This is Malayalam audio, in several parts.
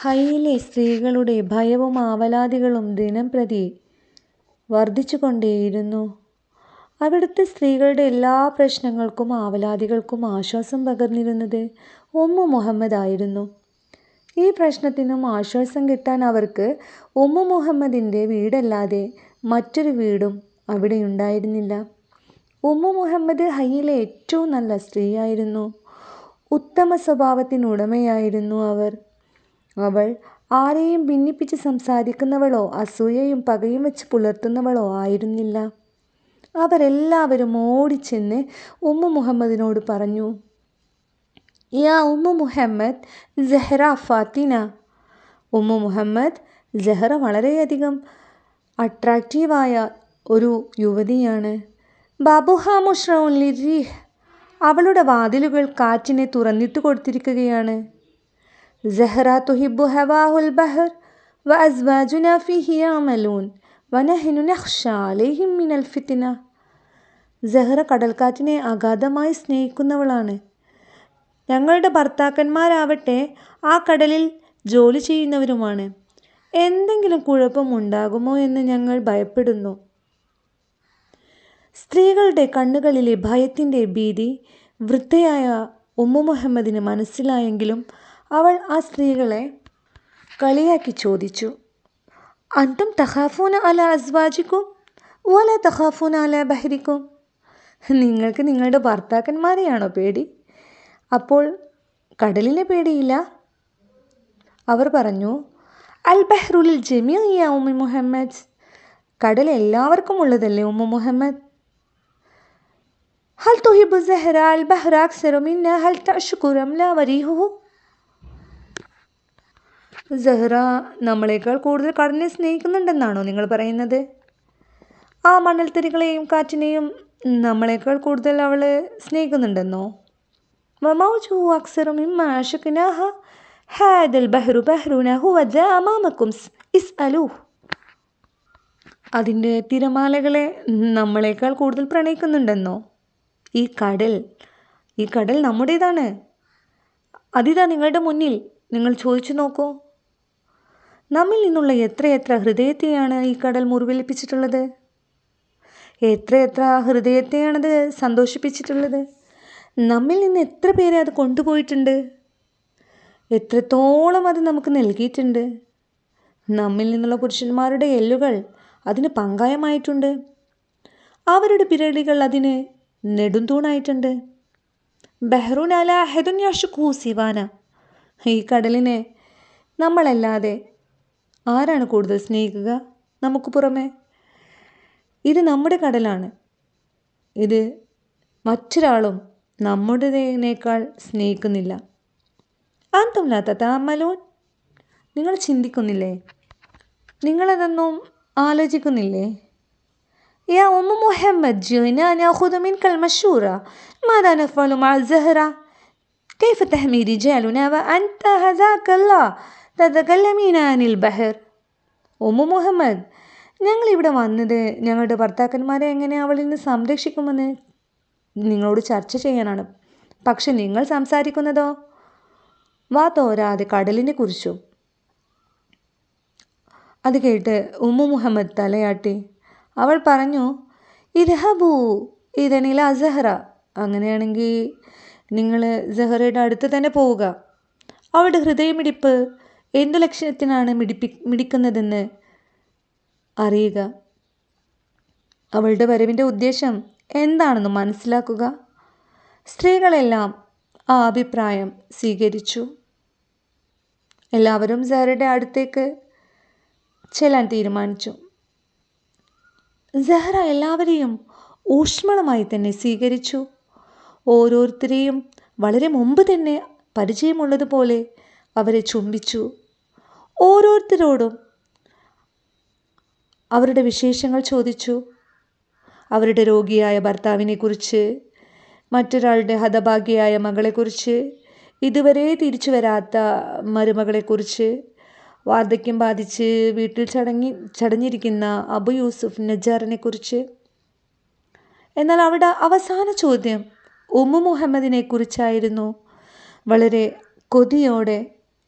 ഹൈയിലെ സ്ത്രീകളുടെ ഭയവും ആവലാതികളും ദിനംപ്രതി വർദ്ധിച്ചുകൊണ്ടേയിരുന്നു. അവിടുത്തെ സ്ത്രീകളുടെ എല്ലാ പ്രശ്നങ്ങൾക്കും ആവലാതികൾക്കും ആശ്വാസം പകർന്നിരുന്നത് ഉമ്മു മുഹമ്മദ് ആയിരുന്നു. ഈ പ്രശ്നത്തിനും ആശ്വാസം കിട്ടാൻ അവർക്ക് ഉമ്മു മുഹമ്മദിൻ്റെ വീടല്ലാതെ മറ്റൊരു വീടും അവിടെയുണ്ടായിരുന്നില്ല. ഉമ്മു മുഹമ്മദ് ഹൈയിലെ ഏറ്റവും നല്ല സ്ത്രീയായിരുന്നു. ഉത്തമ സ്വഭാവത്തിനുടമയായിരുന്നു അവൾ ആരെയും ഭിന്നിപ്പിച്ച് സംസാരിക്കുന്നവളോ അസൂയയും പകയും വെച്ച് പുലർത്തുന്നവളോ ആയിരുന്നില്ല. അവരെല്ലാവരും ഓടിച്ചെന്ന് ഉമ്മു മുഹമ്മദിനോട് പറഞ്ഞു, യാ ഉമ്മു മുഹമ്മദ് സെഹ്റ ഫാത്തിന. ഉമ്മു മുഹമ്മദ്, സെഹ്റ വളരെയധികം അട്രാക്റ്റീവായ ഒരു യുവതിയാണ്. ബാബുഹ മുഷ്റഉൻ ലിർരീഹ്, അവളുടെ വാതിലുകൾ കാറ്റിനെ തുറന്നിട്ട് കൊടുത്തിരിക്കുകയാണ്. സെഹ്റ തുഹിബ്ബു ഹവാഹുൽ ബഹർ വ അസ്വാജുനാ ഫീഹി യഅമലൂൻ വനഹ്നു നഖ്ശ അലൈഹിം മിനൽ ഫിത്ന. സെഹ്റ കടൽക്കാറ്റിനെ അഗാധമായി സ്നേഹിക്കുന്നവളാണ്. ഞങ്ങളുടെ ഭർത്താക്കന്മാരാവട്ടെ ആ കടലിൽ ജോലി ചെയ്യുന്നവരുമാണ്. എന്തെങ്കിലും കുഴപ്പമുണ്ടാകുമോ എന്ന് ഞങ്ങൾ ഭയപ്പെടുന്നു. സ്ത്രീകളുടെ കണ്ണുകളിലെ ഭയത്തിൻ്റെ ഭീതി വൃദ്ധയായ ഉമ്മു മുഹമ്മദിന് മനസ്സിലായെങ്കിലും അവൾ ആ സ്ത്രീകളെ കളിയാക്കി ചോദിച്ചു, അൻതും തഖാഫൂന അല അസ്വാജിക്കും വല തഖാഫൂന അല ബഹരിക്കും. നിങ്ങൾക്ക് നിങ്ങളുടെ ഭർത്താക്കന്മാരെയാണോ പേടി? അപ്പോൾ കടലിനെ പേടിയില്ല? അവർ പറഞ്ഞു, അൽ ബഹ്റുൽ ജമീഅ യാ ഉമ്മു മുഹമ്മദ്. കടൽ എല്ലാവർക്കും ഉള്ളതല്ലേ ഉമ്മു മുഹമ്മദ്. ഹൽ തുഹിബ്ബു സെഹ്റ അൽ ബഹ്റ അക്സറു മിന്നാ ഹൽ തഅ്ശുഖു റംല വരീഹുഹു. സെഹ്റ നമ്മളെക്കാൾ കൂടുതൽ കടലിനെ സ്നേഹിക്കുന്നുണ്ടെന്നാണോ നിങ്ങൾ പറയുന്നത്? ആ മണൽത്തരികളെയും കാറ്റിനെയും നമ്മളെക്കാൾ കൂടുതൽ അവൾ സ്നേഹിക്കുന്നുണ്ടെന്നോ? വമൗജുഹു അക്സറു മിമ്മാ അശഖ്നാഹ ഹാദൽ ബഹ്റു ബഹ്റുനാ ഹുവ ദാ അമാമക്കും ഇസ്അലൂഹ്. അതിൻ്റെ തിരമാലകളെ നമ്മളെക്കാൾ കൂടുതൽ പ്രണയിക്കുന്നുണ്ടെന്നോ? ഈ കടൽ നമ്മുടേതാണ്. അതിതാ നിങ്ങളുടെ മുന്നിൽ, നിങ്ങൾ ചോദിച്ചു നോക്കൂ. നമ്മിൽ നിന്നുള്ള എത്രയെത്ര ഹൃദയത്തെയാണ് ഈ കടൽ മുറിവേൽപ്പിച്ചിട്ടുള്ളത്. എത്രയെത്ര ഹൃദയത്തെയാണത് സന്തോഷിപ്പിച്ചിട്ടുള്ളത്. നമ്മിൽ നിന്ന് എത്ര പേരെ അത് കൊണ്ടുപോയിട്ടുണ്ട്. എത്രത്തോളം അത് നമുക്ക് നൽകിയിട്ടുണ്ട്. നമ്മിൽ നിന്നുള്ള പുരുഷന്മാരുടെ എല്ലുകൾ അതിന് പങ്കായമായിട്ടുണ്ട്. അവരുടെ പിരടികൾ അതിന് നെടുന്തൂണായിട്ടുണ്ട്. ബഹ്റുൻ അല അഹദുൻ യഅ്ശുഖുഹു സിവാന. ഈ കടലിനെ നമ്മളല്ലാതെ ആരാണ് കൂടുതൽ സ്നേഹിക്കുക നമുക്ക് പുറമെ? ഇത് നമ്മുടെ കടലാണ്. ഇത് മറ്റൊരാളും നമ്മുടേതിനേക്കാൾ സ്നേഹിക്കുന്നില്ല. അൻതും ലാ തതഅമ്മലൂൻ. നിങ്ങൾ ചിന്തിക്കുന്നില്ലേ? നിങ്ങളതൊന്നും ആലോചിക്കുന്നില്ലേ? യാ ഉമ്മു മുഹമ്മദ് ജിനാ നഅഖുദു മിൻകൽ മശൂറ മാദാ നഫ്അലു മഅ സെഹ്റ കൈഫ തഹ്മി റിജാലുനാ വഅൻത ഹദാകല്ലാ തതകല്ലമീന അനിൽ ബഹർ. ഉമ്മു മുഹമ്മദ്, ഞങ്ങളിവിടെ വന്നത് ഞങ്ങളുടെ ഭർത്താക്കന്മാരെ എങ്ങനെ അവളിൽ നിന്ന് സംരക്ഷിക്കുമെന്ന് നിങ്ങളോട് ചർച്ച ചെയ്യാനാണ്. പക്ഷെ നിങ്ങൾ സംസാരിക്കുന്നതോ വാ തോരാതെ കടലിനെ കുറിച്ചും. അത് കേട്ട് ഉമ്മു മുഹമ്മദ് തലയാട്ടി. അവൾ പറഞ്ഞു, ഇദ്ഹബൂ ഇദൻ ഇലാ സെഹ്റ. അങ്ങനെയാണെങ്കിൽ നിങ്ങൾ സെഹ്റയുടെ അടുത്ത് തന്നെ പോവുക. അവളുടെ ഹൃദയമിടിപ്പ് എന്തു ലക്ഷ്യത്തിനാണ് മിടിക്കുന്നതെന്ന് അറിയുക. അവളുടെ വരവിൻ്റെ ഉദ്ദേശം എന്താണെന്ന് മനസ്സിലാക്കുക. സ്ത്രീകളെല്ലാം ആ അഭിപ്രായം സ്വീകരിച്ചു. എല്ലാവരും സെഹ്റയുടെ അടുത്തേക്ക് ചെല്ലാൻ തീരുമാനിച്ചു. സെഹ്റ എല്ലാവരെയും ഊഷ്മളമായി തന്നെ സ്വീകരിച്ചു. ഓരോരുത്തരെയും വളരെ മുമ്പ് തന്നെ പരിചയമുള്ളതുപോലെ അവരെ ചുംബിച്ചു. ഓരോരുത്തരോടും അവരുടെ വിശേഷങ്ങൾ ചോദിച്ചു. അവരുടെ രോഗിയായ ഭർത്താവിനെക്കുറിച്ച്, മറ്റൊരാളുടെ ഹതഭാഗ്യയായ മകളെക്കുറിച്ച്, ഇതുവരെ തിരിച്ചു വരാത്ത മരുമകളെക്കുറിച്ച്, വാർദ്ധക്യം ബാധിച്ച് വീട്ടിൽ ചടഞ്ഞിരിക്കുന്ന അബു യൂസുഫ് നജ്ജാറിനെക്കുറിച്ച്. എന്നാൽ അവിടെ അവസാന ചോദ്യം ഉമ്മു മുഹമ്മദിനെ കുറിച്ചായിരുന്നു. വളരെ കൊതിയോടെ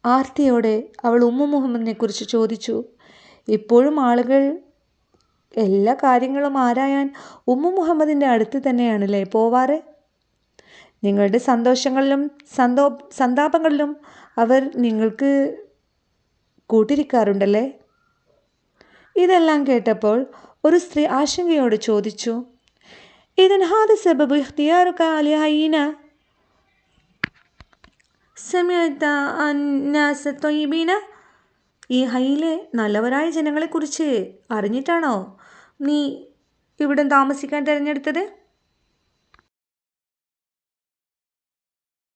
ആർത്തിയോടെ അവൾ ഉമ്മു മുഹമ്മദിനെ കുറിച്ച് ചോദിച്ചു. ഇപ്പോഴും ആളുകൾ എല്ലാ കാര്യങ്ങളും ആരായാൻ ഉമ്മു മുഹമ്മദിൻ്റെ അടുത്ത് തന്നെയാണല്ലേ പോവാറ്? നിങ്ങളുടെ സന്തോഷങ്ങളിലും സന്താപങ്ങളിലും അവർ നിങ്ങൾക്ക് കൂട്ടിരിക്കാറുണ്ടല്ലേ? ഇതെല്ലാം കേട്ടപ്പോൾ ഒരു സ്ത്രീ ആശങ്കയോട് ചോദിച്ചു, ഇദൻ ഹാദ സബബു ഇഖ്തിയാറുക ലിഹയ്യിന സമഅത അന്നാസ ത്വയ്യിബീന? ഈ ഹൈയിലെ നല്ലവരായ ജനങ്ങളെക്കുറിച്ച് അറിഞ്ഞിട്ടാണോ നീ ഇവിടം താമസിക്കാൻ തിരഞ്ഞെടുത്തത്?